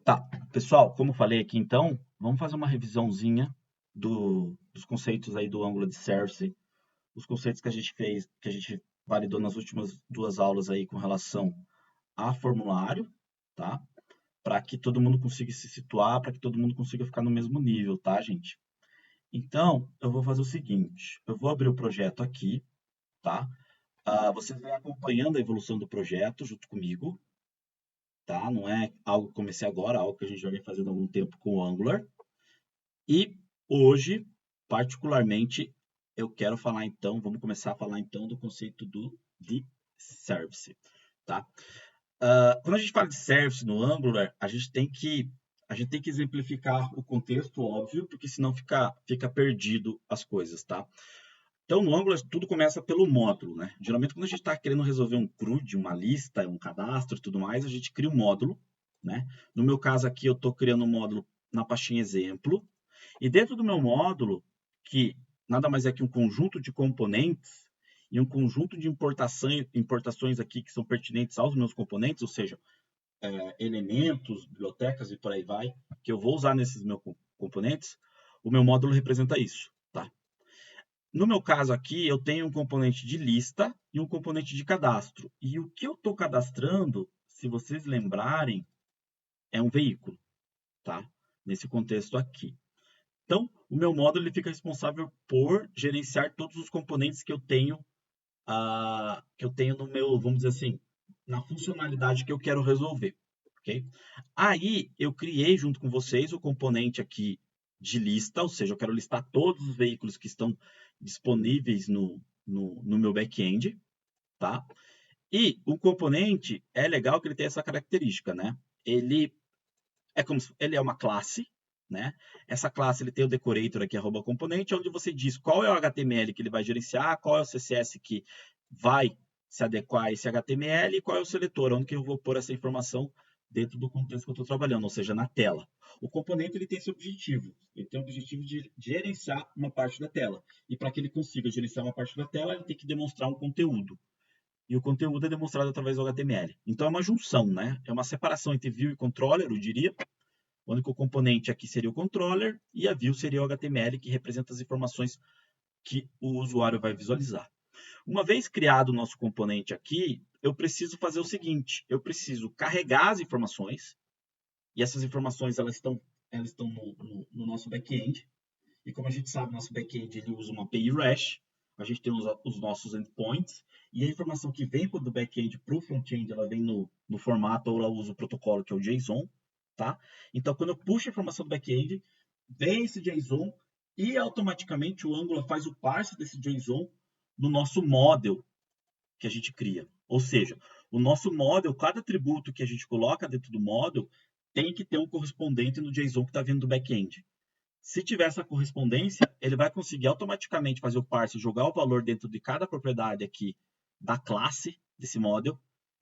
Tá, pessoal, como eu falei aqui então, vamos fazer uma revisãozinha dos conceitos aí do Angular de Service, os conceitos que a gente fez, que a gente validou nas últimas duas aulas aí com relação a formulário, tá? Para que todo mundo consiga se situar, para que todo mundo consiga ficar no mesmo nível, tá, gente? Então, eu vou fazer o seguinte, eu vou abrir o projeto aqui, tá? Vocês vão acompanhando a evolução do projeto junto comigo, tá? Não é algo que comecei agora, é algo que a gente já vem fazendo há algum tempo com o Angular. E hoje, particularmente, eu quero falar então, vamos começar a falar então do conceito de service, tá? Quando a gente fala de service no Angular, a gente tem que exemplificar o contexto, óbvio, porque senão fica perdido as coisas, tá? Então, no Angular, tudo começa pelo módulo, né? Geralmente, quando a gente está querendo resolver um CRUD, uma lista, um cadastro e tudo mais, a gente cria um módulo, né? No meu caso aqui, eu estou criando um módulo na pastinha exemplo, e dentro do meu módulo, que nada mais é que um conjunto de componentes e um conjunto de importações aqui que são pertinentes aos meus componentes, ou seja, elementos, bibliotecas e por aí vai, que eu vou usar nesses meus componentes, o meu módulo representa isso, tá? No meu caso aqui, eu tenho um componente de lista e um componente de cadastro. E o que eu estou cadastrando, se vocês lembrarem, é um veículo, tá? Nesse contexto aqui. Então, o meu módulo ele fica responsável por gerenciar todos os componentes que eu tenho no meu, vamos dizer assim, na funcionalidade que eu quero resolver, ok? Aí eu criei junto com vocês o componente aqui de lista, ou seja, eu quero listar todos os veículos que estão disponíveis no meu back-end, tá? E o componente é legal que ele tem essa característica, né? Ele é uma classe, né? Essa classe ele tem o decorator aqui, @componente, onde você diz qual é o HTML que ele vai gerenciar, qual é o CSS que vai se adequar a esse HTML e qual é o seletor, onde que eu vou pôr essa informação dentro do contexto que eu estou trabalhando, ou seja, na tela. O componente ele tem esse objetivo, ele tem o objetivo de gerenciar uma parte da tela. E para que ele consiga gerenciar uma parte da tela, ele tem que demonstrar um conteúdo. E o conteúdo é demonstrado através do HTML. Então é uma junção, né? É uma separação entre view e controller, eu diria, onde o componente aqui seria o controller e a view seria o HTML, que representa as informações que o usuário vai visualizar. Uma vez criado o nosso componente aqui, eu preciso fazer o seguinte, eu preciso carregar as informações, e essas informações elas estão no nosso back-end, e como a gente sabe, nosso back-end ele usa uma API REST, a gente tem os nossos endpoints, e a informação que vem do back-end para o front-end, ela vem no formato, ou ela usa o protocolo que é o JSON, tá? Então, quando eu puxo a informação do back-end, vem esse JSON e automaticamente o Angular faz o parse desse JSON no nosso model que a gente cria. Ou seja, o nosso model, cada atributo que a gente coloca dentro do model, tem que ter um correspondente no JSON que está vindo do back-end. Se tiver essa correspondência, ele vai conseguir automaticamente fazer o parse, jogar o valor dentro de cada propriedade aqui da classe desse model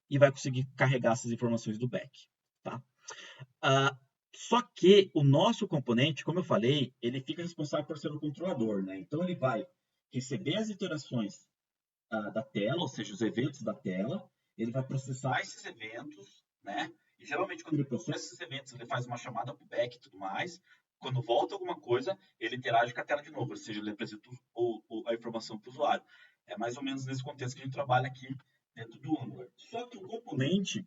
e vai conseguir carregar essas informações do back, tá? Só que o nosso componente, como eu falei, ele fica responsável por ser o controlador, né? Então ele vai receber as iterações da tela, ou seja, os eventos da tela, ele vai processar esses eventos, né? E geralmente quando ele processa esses eventos, ele faz uma chamada para o back e tudo mais. Quando volta alguma coisa, ele interage com a tela de novo, ou seja, ele apresenta a informação para o usuário. É mais ou menos nesse contexto que a gente trabalha aqui dentro do Angular. Só que o componente,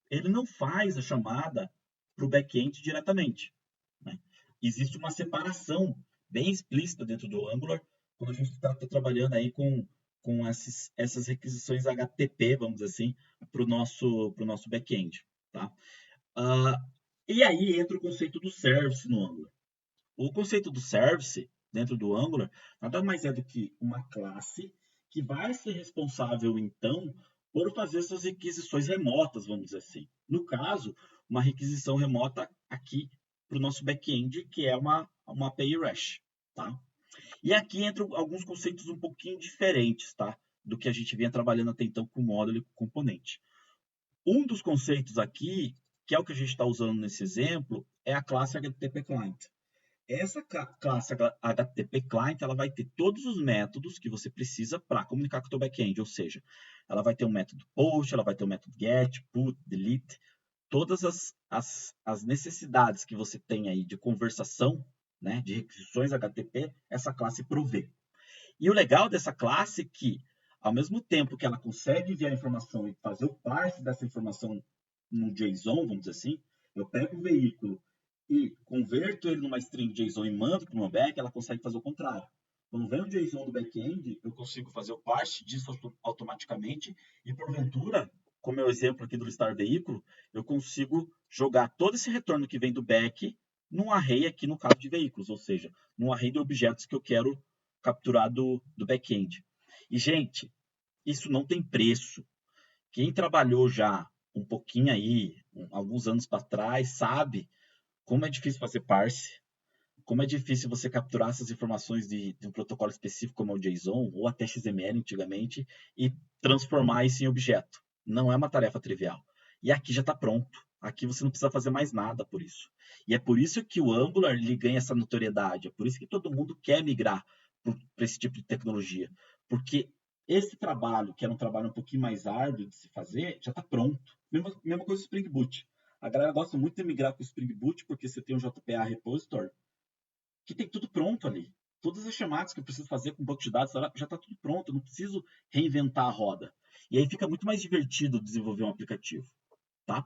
ele não faz a chamada para o back-end diretamente, né? Existe uma separação bem explícita dentro do Angular quando a gente está trabalhando aí com essas requisições HTTP, vamos dizer assim, para o nosso back-end, tá? Uh, e aí entra o conceito do service no Angular. O conceito do service dentro do Angular nada mais é do que uma classe que vai ser responsável, então, por fazer essas requisições remotas, vamos dizer assim. No caso, uma requisição remota aqui para o nosso back-end, que é uma API REST, tá? E aqui entram alguns conceitos um pouquinho diferentes, tá? Do que a gente vinha trabalhando até então com módulo e com componente. Um dos conceitos aqui, que é o que a gente está usando nesse exemplo, é a classe HTTP Client. Essa classe HTTP Client, ela vai ter todos os métodos que você precisa para comunicar com o teu back-end, ou seja, ela vai ter um método post, ela vai ter um método get, put, delete, todas as necessidades que você tem aí de conversação, né, de requisições HTTP, essa classe provê. E o legal dessa classe é que, ao mesmo tempo que ela consegue enviar a informação e fazer o parse dessa informação no JSON, vamos dizer assim, eu pego o veículo e converto ele numa string JSON e mando para o meu back, ela consegue fazer o contrário. Quando vem o JSON do back-end, eu consigo fazer o parse disso automaticamente e, porventura, como é o exemplo aqui do listar veículo, eu consigo jogar todo esse retorno que vem do back num array aqui no caso de veículos, ou seja, num array de objetos que eu quero capturar do back-end. E, gente, isso não tem preço. Quem trabalhou já um pouquinho aí, alguns anos para trás, sabe como é difícil fazer parse, como é difícil você capturar essas informações de um protocolo específico como o JSON ou até XML antigamente e transformar isso em objeto. Não é uma tarefa trivial. E aqui já está pronto. Aqui você não precisa fazer mais nada por isso. E é por isso que o Angular ele ganha essa notoriedade. É por isso que todo mundo quer migrar para esse tipo de tecnologia. Porque esse trabalho, que era um trabalho um pouquinho mais árduo de se fazer, já está pronto. Mesma coisa do Spring Boot. A galera gosta muito de migrar com o Spring Boot porque você tem um JPA repository que tem tudo pronto ali. Todas as chamadas que eu preciso fazer com banco de dados já está tudo pronto. Eu não preciso reinventar a roda. E aí fica muito mais divertido desenvolver um aplicativo. Tá?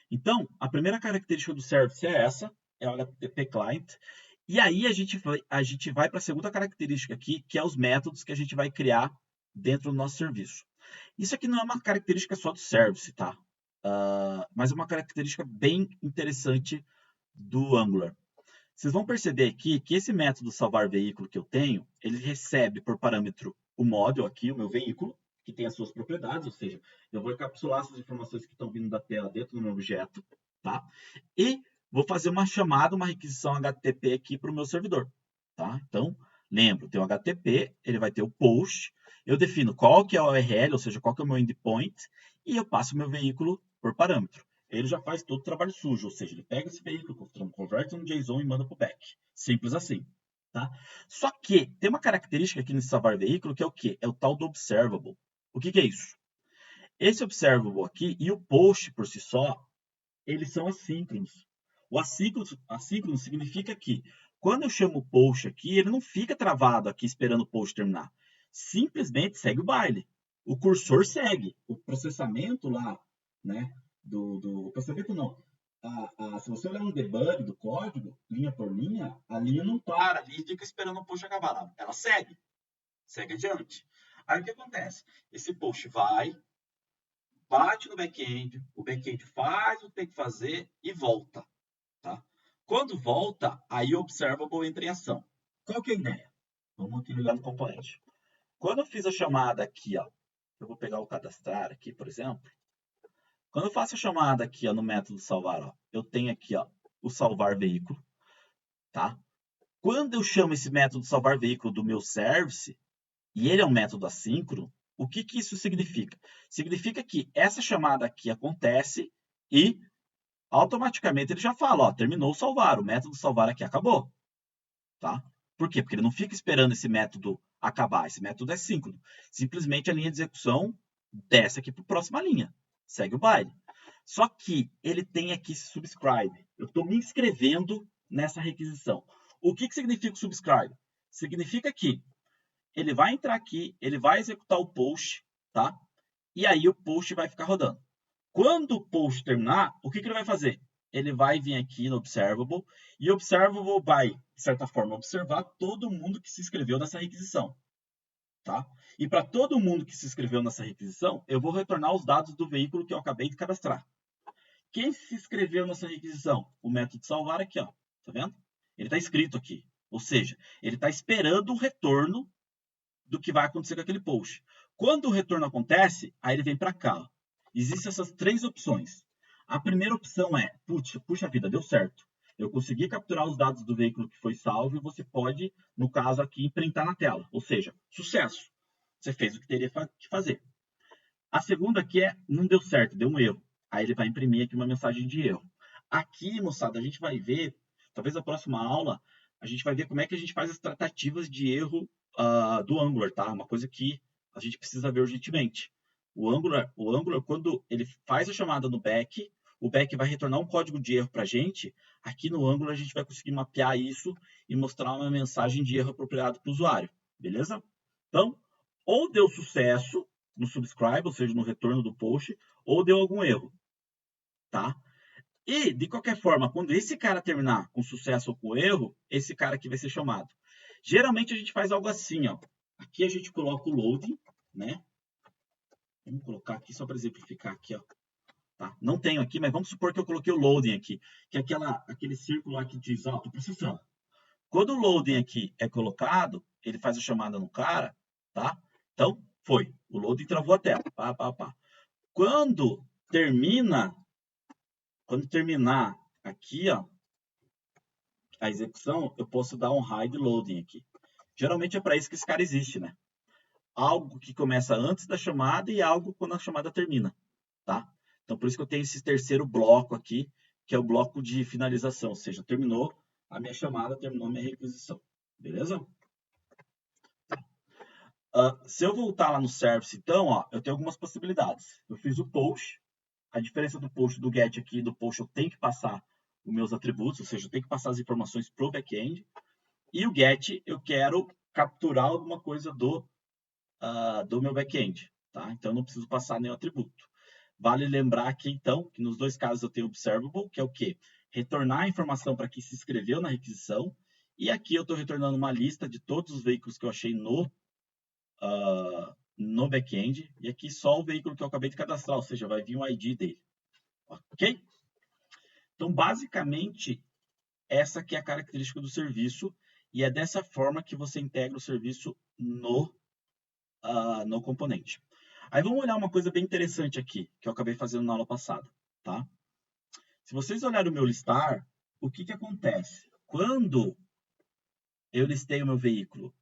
Então, a primeira característica do service é essa, é o HTTP Client. E aí a gente vai para a segunda característica aqui, que é os métodos que a gente vai criar dentro do nosso serviço. Isso aqui não é uma característica só do service, tá? Mas é uma característica bem interessante do Angular. Vocês vão perceber aqui que esse método salvar veículo que eu tenho, ele recebe por parâmetro o model aqui, o meu veículo, que tem as suas propriedades, ou seja, eu vou encapsular essas informações que estão vindo da tela dentro do meu objeto, tá? E vou fazer uma chamada, uma requisição HTTP aqui para o meu servidor, tá? Então, lembro, tem o HTTP, ele vai ter o post, eu defino qual que é o URL, ou seja, qual que é o meu endpoint, e eu passo o meu veículo por parâmetro. Ele já faz todo o trabalho sujo, ou seja, ele pega esse veículo, converte no JSON e manda para o back. Simples assim. Tá? Só que tem uma característica aqui nesse salvar veículo que é o quê? É o tal do observable. O que é isso? Esse observable aqui e o post por si só, eles são assíncronos. O assíncrono significa que quando eu chamo o post aqui, ele não fica travado aqui esperando o post terminar. Simplesmente segue o baile. O cursor segue. O processamento lá, né? Do processamento não. Se você olhar um debug do código, linha por linha, a linha não para ali e fica esperando o post acabar. Ela segue. Segue adiante. Aí o que acontece? Esse post vai, bate no back-end, o back-end faz o que tem que fazer e volta. Tá? Quando volta, aí o observable entra em ação. Qual que é a ideia? Vamos aqui olhar no componente. Quando eu fiz a chamada aqui, ó, eu vou pegar o cadastrar aqui, por exemplo. Quando eu faço a chamada aqui ó, no método salvar, ó, eu tenho aqui ó, o salvar veículo. Tá? Quando eu chamo esse método salvar veículo do meu service, e ele é um método assíncrono, o que isso significa? Significa que essa chamada aqui acontece e automaticamente ele já fala, ó, terminou o salvar, o método salvar aqui acabou. Tá? Por quê? Porque ele não fica esperando esse método acabar, esse método é síncrono. Simplesmente a linha de execução desce aqui para a próxima linha, segue o baile. Só que ele tem aqui esse subscribe. Eu estou me inscrevendo nessa requisição. O que significa o subscribe? Significa que ele vai entrar aqui, ele vai executar o post, tá? E aí o post vai ficar rodando. Quando o post terminar, o que ele vai fazer? Ele vai vir aqui no Observable e o Observable vai, de certa forma, observar todo mundo que se inscreveu nessa requisição. Tá? E para todo mundo que se inscreveu nessa requisição, eu vou retornar os dados do veículo que eu acabei de cadastrar. Quem se inscreveu nessa requisição? O método salvar aqui, ó. Tá vendo? Ele está escrito aqui. Ou seja, ele está esperando o retorno do que vai acontecer com aquele post. Quando o retorno acontece, aí ele vem para cá. Existem essas três opções. A primeira opção é, puxa vida, deu certo. Eu consegui capturar os dados do veículo que foi salvo e você pode, no caso aqui, printar na tela. Ou seja, sucesso. Você fez o que teria que fazer. A segunda aqui é, não deu certo, deu um erro. Aí ele vai imprimir aqui uma mensagem de erro. Aqui, moçada, a gente vai ver, talvez na próxima aula, a gente vai ver como é que a gente faz as tratativas de erro do Angular, tá? Uma coisa que a gente precisa ver urgentemente. O Angular, quando ele faz a chamada no back, o back vai retornar um código de erro para a gente. Aqui no Angular a gente vai conseguir mapear isso e mostrar uma mensagem de erro apropriada para o usuário, beleza? Então, ou deu sucesso no subscribe, ou seja, no retorno do post, ou deu algum erro, tá? E, de qualquer forma, quando esse cara terminar com sucesso ou com erro, esse cara aqui vai ser chamado. Geralmente a gente faz algo assim, ó. Aqui a gente coloca o loading, né? Vamos colocar aqui só para exemplificar aqui, ó. Tá? Não tenho aqui, mas vamos supor que eu coloquei o loading aqui, que é aquele círculo lá que diz, ó, tô processando. Quando o loading aqui é colocado, ele faz a chamada no cara, tá? Então, foi. O loading travou a tela. Pá, pá, pá. Quando terminar aqui, ó, a execução, eu posso dar um hide loading aqui. Geralmente é para isso que esse cara existe, né? Algo que começa antes da chamada e algo quando a chamada termina, tá? Então, por isso que eu tenho esse terceiro bloco aqui, que é o bloco de finalização, ou seja, terminou a minha chamada, terminou a minha requisição, beleza? Se eu voltar lá no service, então, ó, eu tenho algumas possibilidades. Eu fiz o post, a diferença do post do get aqui e do post, eu tenho que passar os meus atributos, ou seja, eu tenho que passar as informações para o back-end. E o get, eu quero capturar alguma coisa do meu back-end, tá? Então, eu não preciso passar nenhum atributo. Vale lembrar aqui, então, que nos dois casos eu tenho observable, que é o quê? Retornar a informação para quem se inscreveu na requisição. E aqui eu estou retornando uma lista de todos os veículos que eu achei no back-end. E aqui só o veículo que eu acabei de cadastrar, ou seja, vai vir o ID dele. Ok? Então, basicamente, essa aqui é a característica do serviço. E é dessa forma que você integra o serviço no componente. Aí vamos olhar uma coisa bem interessante aqui, que eu acabei fazendo na aula passada, tá? Se vocês olharem o meu listar, o que que acontece? Quando eu listei o meu veículo,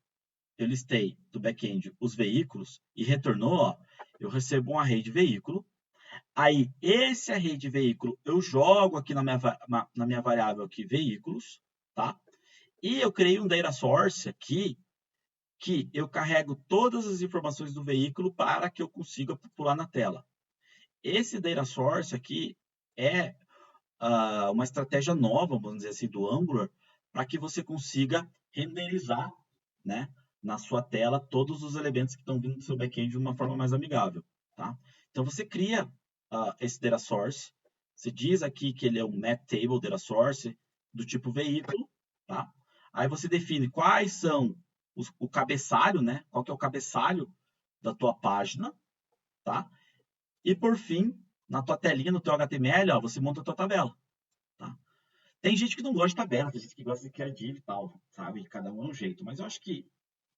eu listei do back-end os veículos e retornou, ó, eu recebo um array de veículo. Aí, esse array de veículo, eu jogo aqui na minha variável aqui, veículos, tá? E eu criei um data source aqui, que eu carrego todas as informações do veículo para que eu consiga popular na tela. Esse data source aqui é uma estratégia nova, vamos dizer assim, do Angular, para que você consiga renderizar, né, na sua tela todos os elementos que estão vindo do seu back-end de uma forma mais amigável, tá? Então, você cria esse data source, você diz aqui que ele é um map table data source do tipo veículo, tá? Aí você define quais são o cabeçalho, né? Qual que é o cabeçalho da tua página, tá? E por fim, na tua telinha, no teu HTML, ó, você monta a tua tabela, tá? Tem gente que não gosta de tabela, tem gente que gosta de criar div e tal, sabe? Cada um é um jeito. Mas eu acho que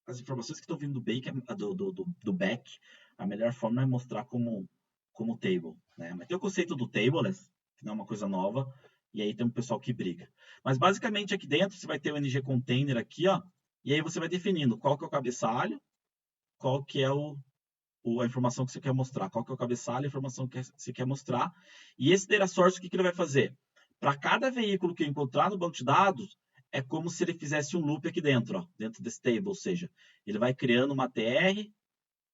as informações que estão vindo do back, a melhor forma é mostrar como table, né? Mas tem o conceito do tableless, que não é uma coisa nova, e aí tem um pessoal que briga. Mas basicamente aqui dentro você vai ter o ng container aqui, ó, e aí você vai definindo qual que é o cabeçalho, qual que é a informação que você quer mostrar, qual que é o cabeçalho, a informação que você quer mostrar. E esse data source, o que ele vai fazer? Para cada veículo que eu encontrar no banco de dados, é como se ele fizesse um loop aqui dentro, ó, dentro desse table, ou seja, ele vai criando uma TR,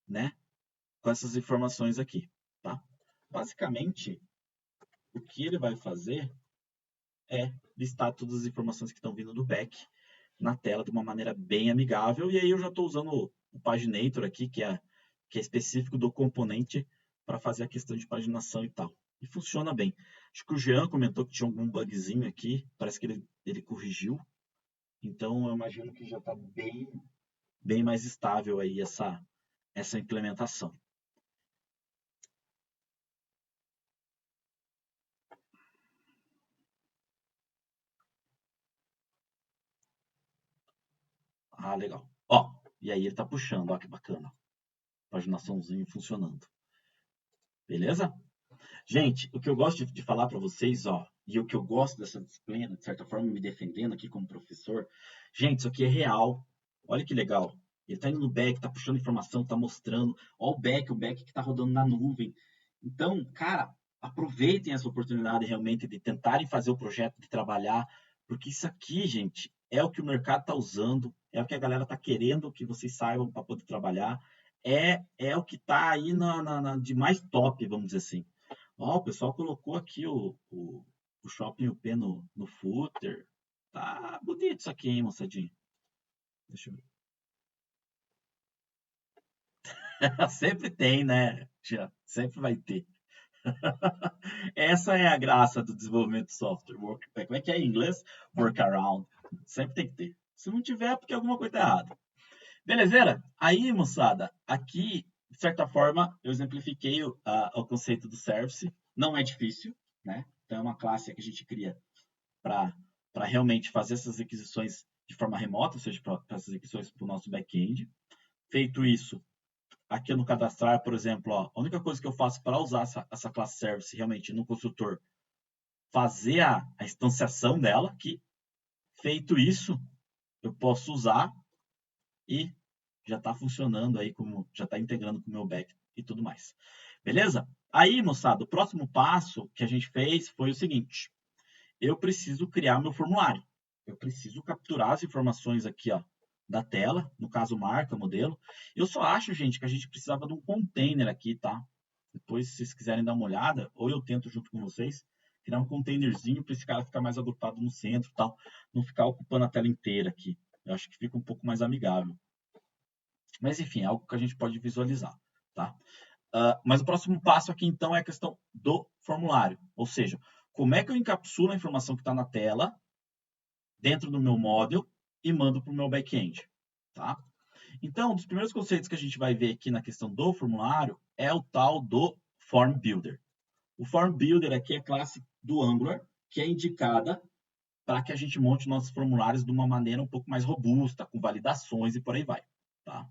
né, com essas informações aqui, tá? Basicamente, o que ele vai fazer é listar todas as informações que estão vindo do back na tela de uma maneira bem amigável. E aí eu já estou usando o paginator aqui, que é específico do componente para fazer a questão de paginação e tal. E funciona bem. Acho que o Jean comentou que tinha algum bugzinho aqui, parece que ele corrigiu. Então eu imagino que já está bem mais estável aí essa implementação. Ah, legal. Ó, e aí ele está puxando, ó que bacana. Paginaçãozinho funcionando. Beleza? Gente, o que eu gosto de falar para vocês, ó, e o que eu gosto dessa disciplina, de certa forma me defendendo aqui como professor, gente, isso aqui é real. Olha que legal. Ele está indo no back, está puxando informação, está mostrando. Ó o back que está rodando na nuvem. Então, cara, aproveitem essa oportunidade realmente de tentarem fazer o projeto, de trabalhar, porque isso aqui, gente, é o que o mercado está usando, é o que a galera está querendo que vocês saibam para poder trabalhar. É o que está aí de mais top, vamos dizer assim. Ó, o pessoal colocou aqui o Shopping UP no footer. Tá bonito isso aqui, hein, moçadinho? Deixa eu ver. Sempre tem, né? Já, sempre vai ter. Essa é a graça do desenvolvimento de software. Como é que é em inglês? Workaround. Sempre tem que ter. Se não tiver, é porque alguma coisa tá errada. Beleza? Aí, moçada, aqui, de certa forma, eu exemplifiquei o conceito do service. Não é difícil, né? Então, é uma classe que a gente cria para realmente fazer essas requisições de forma remota, ou seja, para essas requisições para o nosso back-end. Feito isso, aqui no cadastrar, por exemplo, ó, a única coisa que eu faço para usar essa classe service realmente no construtor, fazer a instanciação dela, que feito isso, eu posso usar e já está funcionando aí, como já está integrando com o meu back e tudo mais. Beleza? Aí, moçada, o próximo passo que a gente fez foi o seguinte: eu preciso criar meu formulário. Eu preciso capturar as informações aqui, ó, da tela, no caso marca, modelo. Eu só acho, gente, que a gente precisava de um container aqui, tá? Depois, se vocês quiserem dar uma olhada, ou eu tento junto com vocês, criar um containerzinho para esse cara ficar mais agrupado no centro e tal, não ficar ocupando a tela inteira aqui. Eu acho que fica um pouco mais amigável. Mas, enfim, é algo que a gente pode visualizar, tá? Mas o próximo passo aqui, então, é a questão do formulário. Ou seja, como é que eu encapsulo a informação que está na tela dentro do meu model e mando para o meu back-end, tá? Então, um dos primeiros conceitos que a gente vai ver aqui na questão do formulário é o tal do Form Builder. O Form Builder aqui é a classe do Angular, que é indicada para que a gente monte nossos formulários de uma maneira um pouco mais robusta, com validações e por aí vai, tá?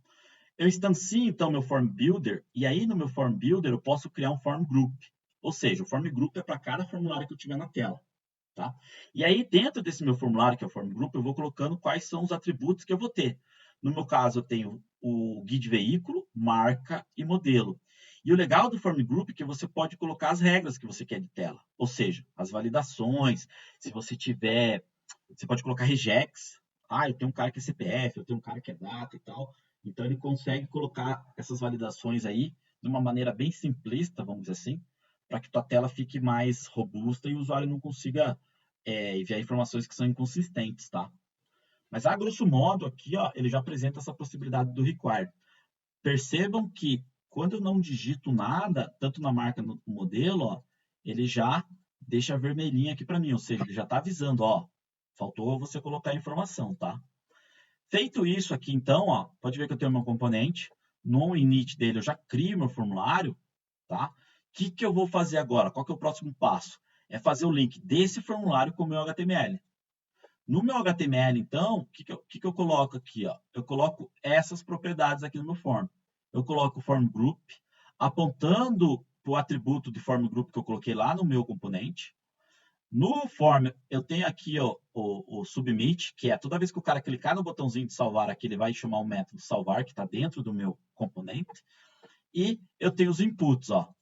Eu instancio, então, meu Form Builder, e aí no meu Form Builder eu posso criar um Form Group. Ou seja, o Form Group é para cada formulário que eu tiver na tela. Tá? E aí, dentro desse meu formulário, que é o Form Group, eu vou colocando quais são os atributos que eu vou ter. No meu caso, eu tenho o guia veículo, marca e modelo. E o legal do Form Group é que você pode colocar as regras que você quer de tela. Ou seja, as validações, se você tiver... Você pode colocar regex. Ah, eu tenho um cara que é CPF, eu tenho um cara que é data e tal. Então, ele consegue colocar essas validações aí de uma maneira bem simplista, vamos dizer assim, para que tua tela fique mais robusta e o usuário não consiga enviar informações que são inconsistentes, tá? Mas, a grosso modo, aqui, ó, ele já apresenta essa possibilidade do required. Percebam que, quando eu não digito nada, tanto na marca no modelo, ó, ele já deixa vermelhinho aqui para mim, ou seja, ele já está avisando, ó, faltou você colocar a informação, tá? Feito isso aqui, então, ó, pode ver que eu tenho meu componente, no init dele eu já crio meu formulário, tá? O que eu vou fazer agora? Qual que é o próximo passo? É fazer o link desse formulário com o meu HTML. No meu HTML, então, o que eu coloco aqui? Ó? Eu coloco essas propriedades aqui no meu form. Eu coloco o form group, apontando para o atributo de form group que eu coloquei lá no meu componente. No form, eu tenho aqui ó, o submit, que é toda vez que o cara clicar no botãozinho de salvar aqui, ele vai chamar o método salvar, que está dentro do meu componente. E eu tenho os inputs, ó.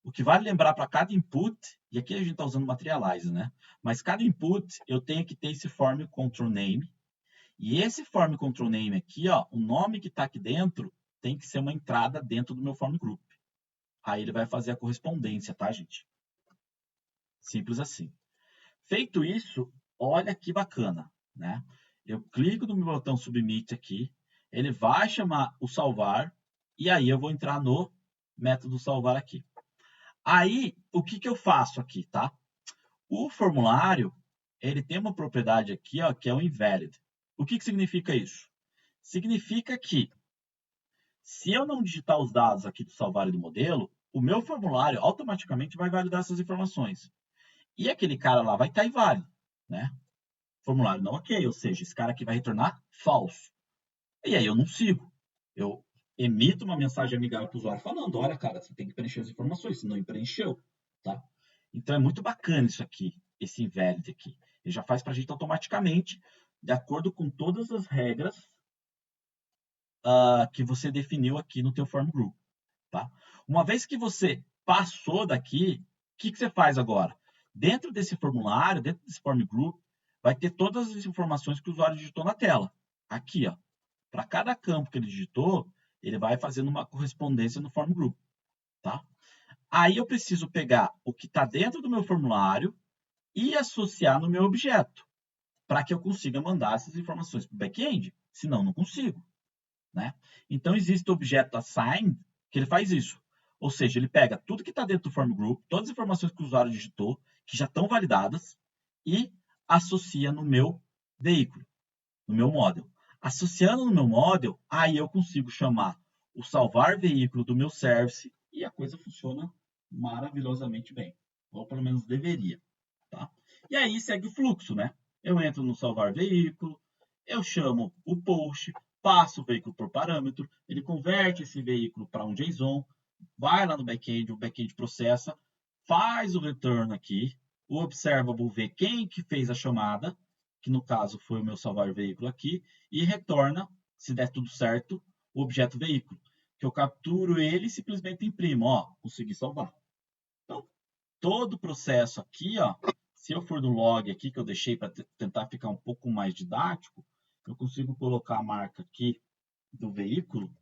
O que vale lembrar para cada input, e aqui a gente está usando Materialize, né? Mas cada input eu tenho que ter esse form control name. E esse form control name aqui, ó, o nome que está aqui dentro tem que ser uma entrada dentro do meu form group. Aí ele vai fazer a correspondência, tá, gente? Simples assim. Feito isso, olha que bacana, né? Eu clico no meu botão submit aqui, ele vai chamar o salvar, e aí eu vou entrar no método salvar aqui. Aí, o que eu faço aqui, tá? O formulário, ele tem uma propriedade aqui, ó, que é o invalid. O que significa isso? Significa que, se eu não digitar os dados aqui do salvar e do modelo, o meu formulário automaticamente vai validar essas informações. E aquele cara lá vai estar inválido, né? Formulário não ok, ou seja, esse cara aqui vai retornar falso. E aí eu não sigo. Eu emito uma mensagem amigável para o usuário falando, olha, cara, você tem que preencher as informações, se não preencheu, tá? Então é muito bacana isso aqui, esse invalid aqui. Ele já faz para a gente automaticamente, de acordo com todas as regras que você definiu aqui no teu form group, tá? Uma vez que você passou daqui, o que você faz agora? Dentro desse formulário, dentro desse form group, vai ter todas as informações que o usuário digitou na tela. Aqui, ó. Para cada campo que ele digitou, ele vai fazendo uma correspondência no form group, tá? Aí eu preciso pegar o que está dentro do meu formulário e associar no meu objeto, para que eu consiga mandar essas informações para o back-end. Senão, não consigo. Né? Então, existe o objeto assign, que ele faz isso. Ou seja, ele pega tudo que está dentro do form group, todas as informações que o usuário digitou, que já estão validadas, e associa no meu veículo, no meu model. Associando no meu model, aí eu consigo chamar o salvar veículo do meu service e a coisa funciona maravilhosamente bem. Ou pelo menos deveria. Tá? E aí segue o fluxo, né? Eu entro no salvar veículo, eu chamo o post, passo o veículo por parâmetro, ele converte esse veículo para um JSON, vai lá no back-end, o back-end processa, faz o return aqui, o observable vê quem que fez a chamada, que no caso foi o meu salvar veículo aqui, e retorna, se der tudo certo, o objeto veículo, que eu capturo ele e simplesmente imprimo, ó, consegui salvar. Então, todo o processo aqui, ó, se eu for no log aqui, que eu deixei para tentar ficar um pouco mais didático, eu consigo colocar a marca aqui do veículo,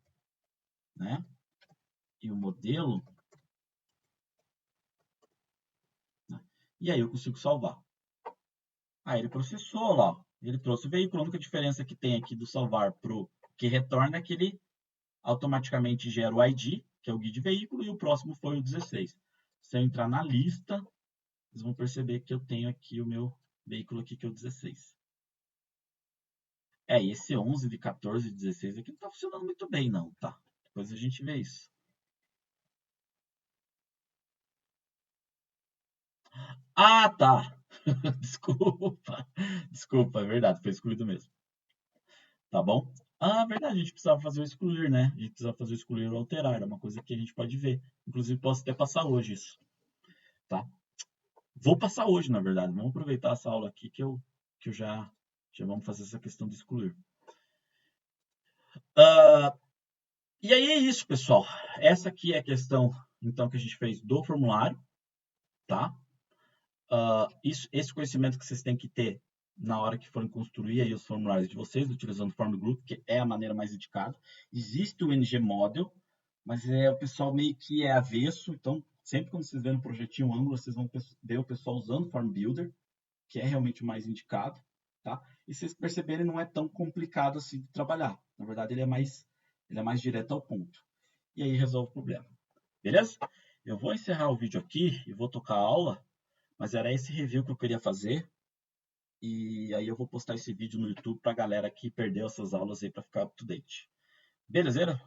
né? E o modelo, né? E aí eu consigo salvar. Aí ele processou lá, ele trouxe o veículo. A única diferença que tem aqui do salvar para o que retorna é que ele automaticamente gera o ID, que é o guia veículo, e o próximo foi o 16. Se eu entrar na lista, vocês vão perceber que eu tenho aqui o meu veículo aqui, que é o 16. E esse 11 de 14 e 16 aqui não tá funcionando muito bem, não, tá? Depois a gente vê isso. Ah, tá. Desculpa. Desculpa, é verdade, foi excluído mesmo. Tá bom? Ah, verdade, a gente precisava fazer o excluir, né? A gente precisava fazer o excluir ou alterar, era uma coisa que a gente pode ver. Inclusive, posso até passar hoje isso, tá? Vou passar hoje, na verdade. Vamos aproveitar essa aula aqui que eu já vamos fazer essa questão de excluir. E aí é isso, pessoal. Essa aqui é a questão, então, que a gente fez do formulário, tá? Esse conhecimento que vocês têm que ter na hora que forem construir aí os formulários de vocês, utilizando o Form Group, que é a maneira mais indicada. Existe o NG Model, mas o pessoal meio que é avesso, então sempre quando vocês verem um projetinho Angular, vocês vão ver o pessoal usando o Form Builder, que é realmente o mais indicado, tá? E vocês perceberem, não é tão complicado assim de trabalhar. Na verdade, ele é mais direto ao ponto. E aí resolve o problema. Beleza? Eu vou encerrar o vídeo aqui e vou tocar a aula, mas era esse review que eu queria fazer. E aí eu vou postar esse vídeo no YouTube para a galera que perdeu essas aulas aí para ficar up to date. Beleza?